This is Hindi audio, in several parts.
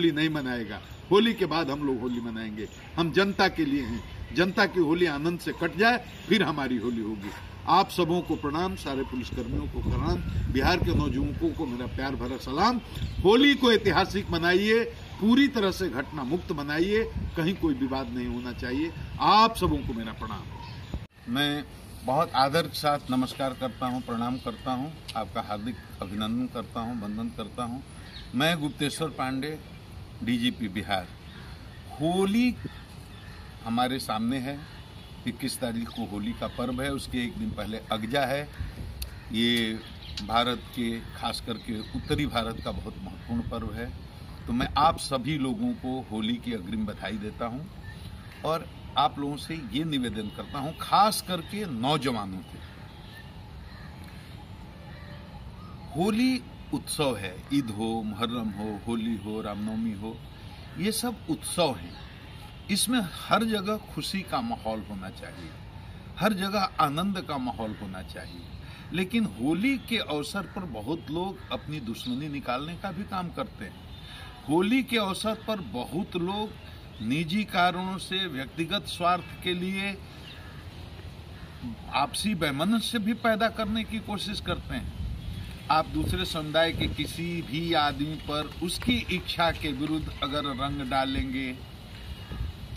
होली नहीं मनाएगा। होली के बाद हम लोग होली मनाएंगे। हम जनता के लिए हैं। जनता की होली आनंद से कट जाए, फिर हमारी होली होगी। आप सबों को प्रणाम, सारे पुलिसकर्मियों को प्रणाम, बिहार के नौजुवकों को मेरा प्यार भरा सलाम। होली को ऐतिहासिक बनाइए, पूरी तरह से घटना मुक्त बनाइए, कहीं कोई विवाद नहीं होना चाहिए। आप सबों को मेरा प्रणाम। मैं बहुत आदर के साथ नमस्कार करता हूं, प्रणाम करता हूं, आपका हार्दिक अभिनंदन करता हूं, वंदन करता हूं। मैं गुप्तेश्वर पांडे, डीजीपी बिहार। होली हमारे सामने है। 21 तारीख को होली का पर्व है। उसके एक दिन पहले अगजा है। ये भारत के, खास करके उत्तरी भारत का बहुत महत्वपूर्ण पर्व है। तो मैं आप सभी लोगों को होली की अग्रिम बधाई देता हूं और आप लोगों से ये निवेदन करता हूं, खास करके नौजवानों को, होली उत्सव है। ईद हो, मुहर्रम हो, होली हो, रामनवमी हो, ये सब उत्सव हैं। इसमें हर जगह खुशी का माहौल होना चाहिए, हर जगह आनंद का माहौल होना चाहिए। लेकिन होली के अवसर पर बहुत लोग अपनी दुश्मनी निकालने का भी काम करते हैं। होली के अवसर पर बहुत लोग निजी कारणों से, व्यक्तिगत स्वार्थ के लिए आपसी वैमनस्य भी पैदा करने की कोशिश करते हैं। आप दूसरे समुदाय के किसी भी आदमी पर उसकी इच्छा के विरुद्ध अगर रंग डालेंगे,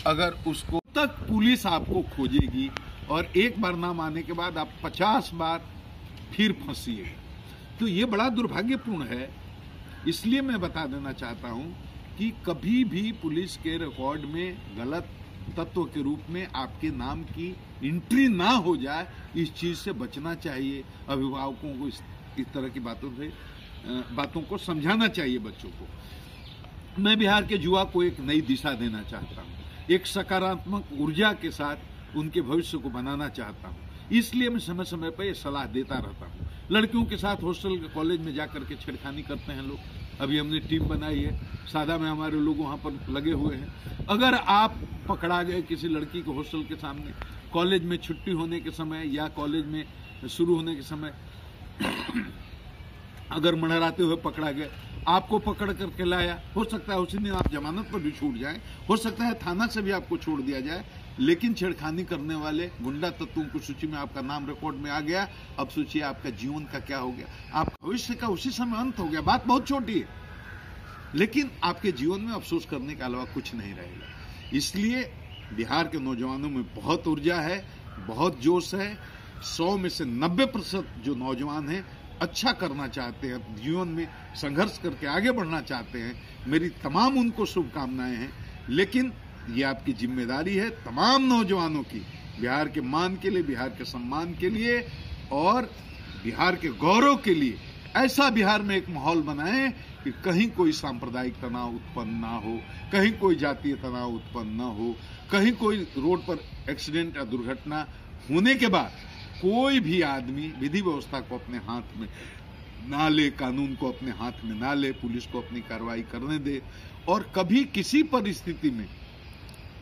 अगर उसको, तक पुलिस आपको खोजेगी और एक बार ना मानने के बाद आप 50 बार फिर फंसिएगा। तो ये बड़ा दुर्भाग्यपूर्ण है। इसलिए मैं बता देना चाहता हूं कि कभी भी पुलिस के रिकॉर्ड में गलत तत्व के रूप में आपके नाम की एंट्री ना हो जाए, इस चीज से बचना चाहिए। अभिभावकों को इस तरह की बातों को समझाना चाहिए बच्चों को। मैं बिहार के युवा को एक नई दिशा देना चाहता हूं, एक सकारात्मक ऊर्जा के साथ उनके भविष्य को बनाना चाहता हूं। इसलिए मैं समय समय पर यह सलाह देता रहता हूं। लड़कियों के साथ हॉस्टल कॉलेज में जाकर के छेड़खानी करते हैं लोग। अभी हमने टीम बनाई है, सादा में हमारे लोग वहां पर लगे हुए हैं। अगर आप पकड़ा गए किसी लड़की को हॉस्टल के सामने, कॉलेज में छुट्टी होने के समय या कॉलेज में शुरू होने के समय अगर मंडराते हुए पकड़ा गया, आपको पकड़ करके लाया, हो सकता है उसी दिन आप जमानत पर भी छूट जाएं, हो सकता है थाना से भी आपको छोड़ दिया जाए। लेकिन छेड़खानी करने वाले गुंडा तत्वों की सूची में आपका नाम रिकॉर्ड में आ गया। अब सोचिए आपका जीवन का क्या हो गया। आपका भविष्य का उसी समय अंत हो गया। बात बहुत छोटी है, लेकिन आपके जीवन में अफसोस करने के अलावा कुछ नहीं रहेगा। इसलिए बिहार के नौजवानों में बहुत ऊर्जा है, बहुत जोश है। 100 में से 90% जो नौजवान हैं अच्छा करना चाहते हैं, जीवन में संघर्ष करके आगे बढ़ना चाहते हैं। मेरी तमाम उनको शुभकामनाएं हैं। लेकिन ये आपकी जिम्मेदारी है तमाम नौजवानों की, बिहार के मान के लिए, बिहार के सम्मान के लिए और बिहार के गौरव के लिए। ऐसा बिहार में एक माहौल बनाएं कि कहीं कोई सांप्रदायिक तनाव उत्पन्न ना हो, कहीं कोई जातीय तनाव उत्पन्न ना हो, कहीं कोई रोड पर एक्सीडेंट या दुर्घटना होने के बाद कोई भी आदमी विधि व्यवस्था को अपने हाथ में ना ले, कानून को अपने हाथ में ना ले, पुलिस को अपनी कार्रवाई करने दे। और कभी किसी परिस्थिति में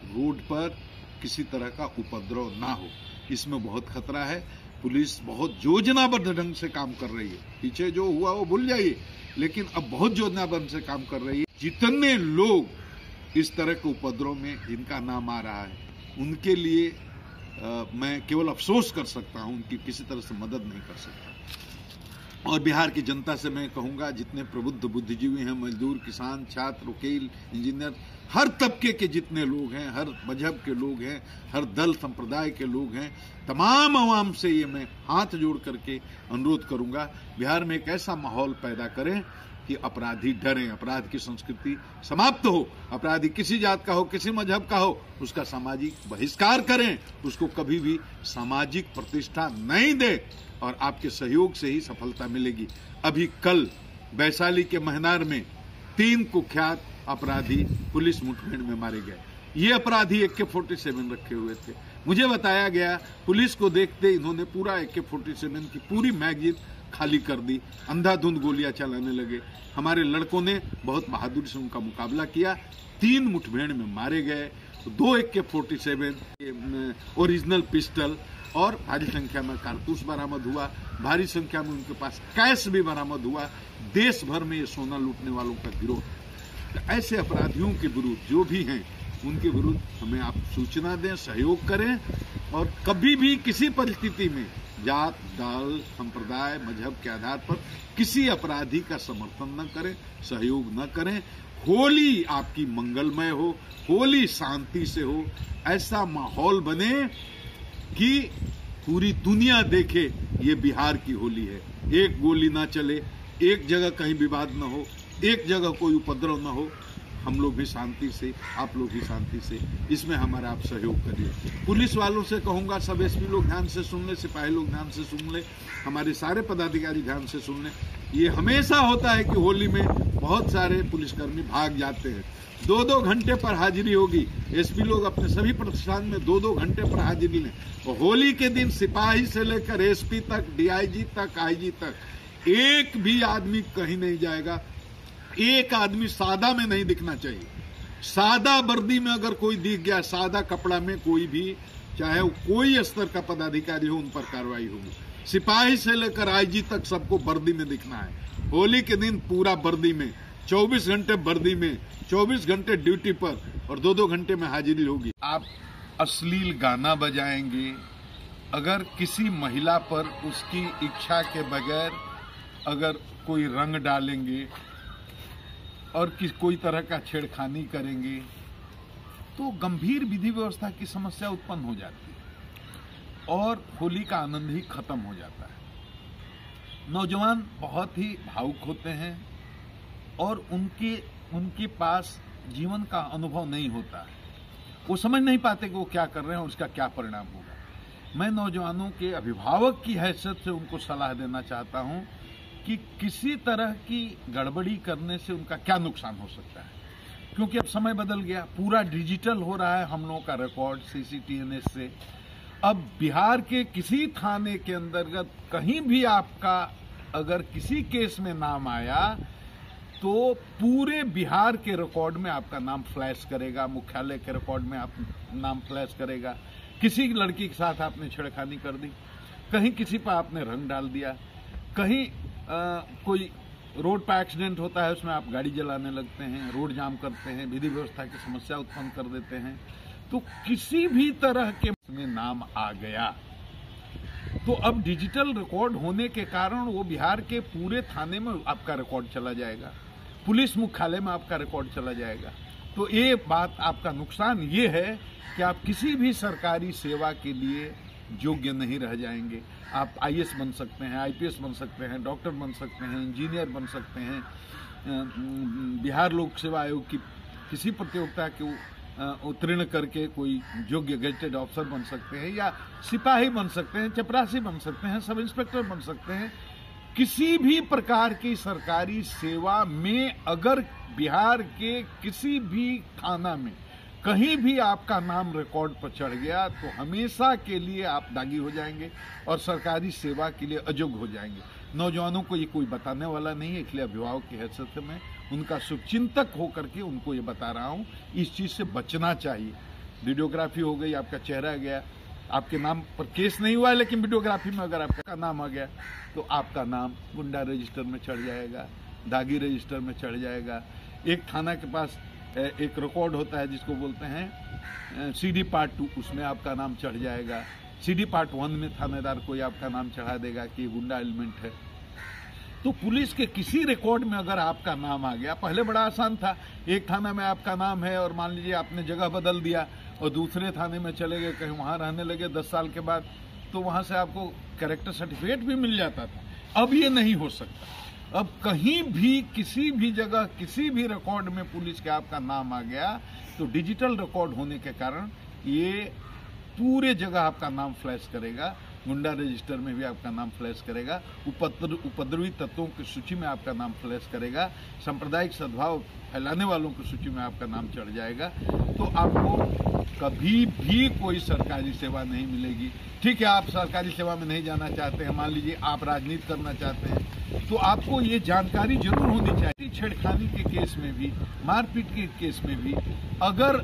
रोड पर किसी तरह का उपद्रव ना हो, इसमें बहुत खतरा है। पुलिस बहुत योजनाबद्ध ढंग से काम कर रही है। पीछे जो हुआ वो भूल जाइए, लेकिन अब बहुत योजनाबद्ध से काम कर रही है। जितने लोग इस तरह के उपद्रव में जिनका नाम आ रहा है, उनके लिए मैं केवल अफसोस कर सकता हूं, उनकी किसी तरह से मदद नहीं कर सकता। और बिहार की जनता से मैं कहूंगा, जितने प्रबुद्ध बुद्धिजीवी हैं, मजदूर, किसान, छात्र, वकील, इंजीनियर, हर तबके के जितने लोग हैं, हर मजहब के लोग हैं, हर दल संप्रदाय के लोग हैं, तमाम आवाम से ये मैं हाथ जोड़ करके अनुरोध करूंगा, बिहार में एक ऐसा माहौल पैदा करें कि अपराधी डरें, अपराध की संस्कृति समाप्त हो। अपराधी किसी जात का हो, किसी मजहब का हो, उसका सामाजिक बहिष्कार करें, उसको कभी भी सामाजिक प्रतिष्ठा नहीं दे, और आपके सहयोग से ही सफलता मिलेगी। अभी कल वैशाली के महनार में 3 कुख्यात अपराधी पुलिस मुठभेड़ में मारे गए। ये अपराधी AK-47 रखे हुए थे। मुझे बताया गया पुलिस को देखते इन्होंने पूरा AK-47 की पूरी मैगजीन खाली कर दी, अंधाधुंध गोलियां चलाने लगे। हमारे लड़कों ने बहुत बहादुरी से उनका मुकाबला किया। 3 मुठभेड़ में मारे गए। 2 AK-47 ओरिजिनल पिस्टल और भारी संख्या में कारतूस बरामद हुआ। भारी संख्या में उनके पास कैश भी बरामद हुआ। देश भर में ये सोना लूटने वालों का गिरोह। तो ऐसे अपराधियों के विरुद्ध जो भी हैं उनके विरुद्ध हमें आप सूचना दें, सहयोग करें और कभी भी किसी परिस्थिति में जात, दल, संप्रदाय, मजहब के आधार पर किसी अपराधी का समर्थन न करें, सहयोग न करें। होली आपकी मंगलमय हो, होली शांति से हो, ऐसा माहौल बने कि पूरी दुनिया देखे ये बिहार की होली है। एक गोली ना चले, एक जगह कहीं विवाद न हो, एक जगह कोई उपद्रव न हो, हम लोग भी शांति से, आप लोग भी शांति से, इसमें हमारा आप सहयोग करिए। पुलिस वालों से कहूंगा, सब एसपी लोग ध्यान से सुन ले, सिपाही लोग ध्यान से सुन ले, हमारे सारे पदाधिकारी ध्यान से सुन ले। ये हमेशा होता है कि होली में बहुत सारे पुलिसकर्मी भाग जाते हैं। 2-2 घंटे पर हाजिरी होगी, एसपी लोग अपने सभी प्रतिष्ठान में 2-2 घंटे पर हाजिरी लें। और होली के दिन सिपाही से लेकर एसपी तक, डीआईजी तक, आईजी तक, एक भी आदमी कहीं नहीं जाएगा, एक आदमी सादा में नहीं दिखना चाहिए। सादा वर्दी में अगर कोई दिख गया, सादा कपड़ा में कोई भी, चाहे वो कोई स्तर का पदाधिकारी हो, उन पर कार्रवाई होगी। सिपाही से लेकर आईजी तक सबको वर्दी में दिखना है। होली के दिन पूरा वर्दी में, 24 घंटे वर्दी में, 24 घंटे ड्यूटी पर और 2-2 घंटे में हाजिरी होगी। आप अश्लील गाना बजाएंगे, अगर किसी महिला पर उसकी इच्छा के बगैर अगर कोई रंग डालेंगे और कोई तरह का छेड़खानी करेंगे तो गंभीर विधि व्यवस्था की समस्या उत्पन्न हो जाती है और होली का आनंद ही खत्म हो जाता है। नौजवान बहुत ही भावुक होते हैं और उनके पास जीवन का अनुभव नहीं होता है। वो समझ नहीं पाते कि वो क्या कर रहे हैं और उसका क्या परिणाम होगा। मैं नौजवानों के अभिभावक की हैसियत से उनको सलाह देना चाहता हूं कि किसी तरह की गड़बड़ी करने से उनका क्या नुकसान हो सकता है, क्योंकि अब समय बदल गया, पूरा डिजिटल हो रहा है हम लोगों का रिकॉर्ड CCTNS से। अब बिहार के किसी थाने के अंतर्गत कहीं भी आपका अगर किसी केस में नाम आया तो पूरे बिहार के रिकॉर्ड में आपका नाम फ्लैश करेगा, मुख्यालय के रिकॉर्ड में आप नाम फ्लैश करेगा। किसी लड़की के साथ आपने छेड़खानी कर दी, कहीं किसी पर आपने रंग डाल दिया, कहीं कोई रोड पर एक्सीडेंट होता है उसमें आप गाड़ी जलाने लगते हैं, रोड जाम करते हैं, विधि व्यवस्था की समस्या उत्पन्न कर देते हैं, तो किसी भी तरह के में नाम आ गया तो अब डिजिटल रिकॉर्ड होने के कारण वो बिहार के पूरे थाने में आपका रिकॉर्ड चला जाएगा, पुलिस मुख्यालय में आपका रिकॉर्ड चला जाएगा। तो ये बात, आपका नुकसान ये है कि आप किसी भी सरकारी सेवा के लिए योग्य नहीं रह जाएंगे। आप IAS बन सकते हैं, IPS बन सकते हैं, डॉक्टर बन सकते हैं, इंजीनियर बन सकते हैं, बिहार लोक सेवा आयोग की किसी प्रतियोगिता के उत्तीर्ण करके कोई योग्य गेजेटेड ऑफिसर बन सकते हैं, या सिपाही बन सकते हैं, चपरासी बन सकते हैं, सब इंस्पेक्टर बन सकते हैं। किसी भी प्रकार की सरकारी सेवा में अगर बिहार के किसी भी थाना में कहीं भी आपका नाम रिकॉर्ड पर चढ़ गया तो हमेशा के लिए आप दागी हो जाएंगे और सरकारी सेवा के लिए अयोग्य हो जाएंगे। नौजवानों को ये कोई बताने वाला नहीं है, इसलिए अभिभावक की हैसियत से मैं उनका शुभचिंतक होकर के उनको ये बता रहा हूँ, इस चीज़ से बचना चाहिए। वीडियोग्राफी हो गई, आपका चेहरा गया, आपके नाम पर केस नहीं हुआ है लेकिन वीडियोग्राफी में अगर आपका नाम आ गया तो आपका नाम गुंडा रजिस्टर में चढ़ जाएगा, दागी रजिस्टर में चढ़ जाएगा। एक थाना के पास एक रिकॉर्ड होता है जिसको बोलते हैं CD Part 2, उसमें आपका नाम चढ़ जाएगा। CD Part 1 में थानेदार कोई आपका नाम चढ़ा देगा कि गुंडा एलिमेंट है। तो पुलिस के किसी रिकॉर्ड में अगर आपका नाम आ गया, पहले बड़ा आसान था, एक थाना में आपका नाम है और मान लीजिए आपने जगह बदल दिया और दूसरे थाने में चले गए, कहीं वहां रहने लगे 10 साल के बाद, तो वहां से आपको कैरेक्टर सर्टिफिकेट भी मिल जाता था। अब ये नहीं हो सकता। अब कहीं भी किसी भी जगह किसी भी रिकॉर्ड में पुलिस के आपका नाम आ गया तो डिजिटल रिकॉर्ड होने के कारण ये पूरे जगह आपका नाम फ्लैश करेगा, गुंडा रजिस्टर में भी आपका नाम फ्लैश करेगा, उपद्रवी तत्वों की सूची में आपका नाम फ्लैश करेगा, सांप्रदायिक सद्भाव फैलाने वालों की सूची में आपका नाम चढ़ जाएगा। तो आपको कभी भी कोई सरकारी सेवा नहीं मिलेगी। ठीक है, आप सरकारी सेवा में नहीं जाना चाहते हैं, मान लीजिए आप राजनीति करना चाहते हैं, तो आपको ये जानकारी जरूर होनी चाहिए। छेड़खानी के केस में भी, मारपीट के केस में भी अगर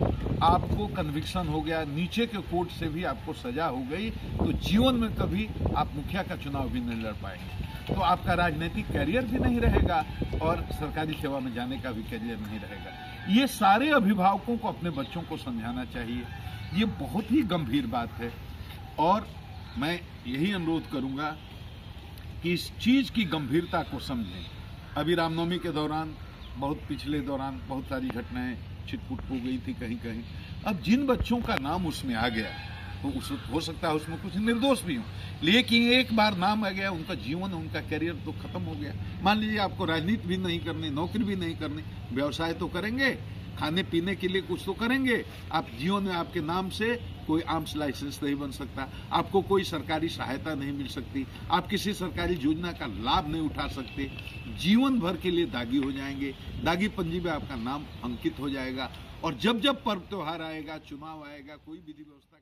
आपको कन्विक्शन हो गया, नीचे के कोर्ट से भी आपको सजा हो गई, तो जीवन में कभी आप मुखिया का चुनाव भी नहीं लड़ पाएंगे। तो आपका राजनीतिक कैरियर भी नहीं रहेगा और सरकारी सेवा में जाने का भी कैरियर नहीं रहेगा। ये सारे अभिभावकों को अपने बच्चों को समझाना चाहिए। ये बहुत ही गंभीर बात है और मैं यही अनुरोध करूंगा कि इस चीज की गंभीरता को समझें। अभी रामनवमी के दौरान पिछले दौरान बहुत सारी घटनाएं छिटपुट हो गई थी कहीं कहीं। अब जिन बच्चों का नाम उसमें आ गया तो हो सकता है उसमें कुछ निर्दोष भी हों, लेकिन एक बार नाम आ गया उनका जीवन उनका करियर तो खत्म हो गया। मान लीजिए आपको राजनीति भी नहीं करनी, नौकरी भी नहीं करनी, व्यवसाय तो करेंगे, खाने पीने के लिए कुछ तो करेंगे। आप जीवन में आपके नाम से कोई आर्म्स लाइसेंस नहीं बन सकता, आपको कोई सरकारी सहायता नहीं मिल सकती, आप किसी सरकारी योजना का लाभ नहीं उठा सकते, जीवन भर के लिए दागी हो जाएंगे। दागी पंजी में आपका नाम अंकित हो जाएगा और जब जब पर्व त्योहार आएगा, चुनाव आएगा, कोई विधि व्यवस्था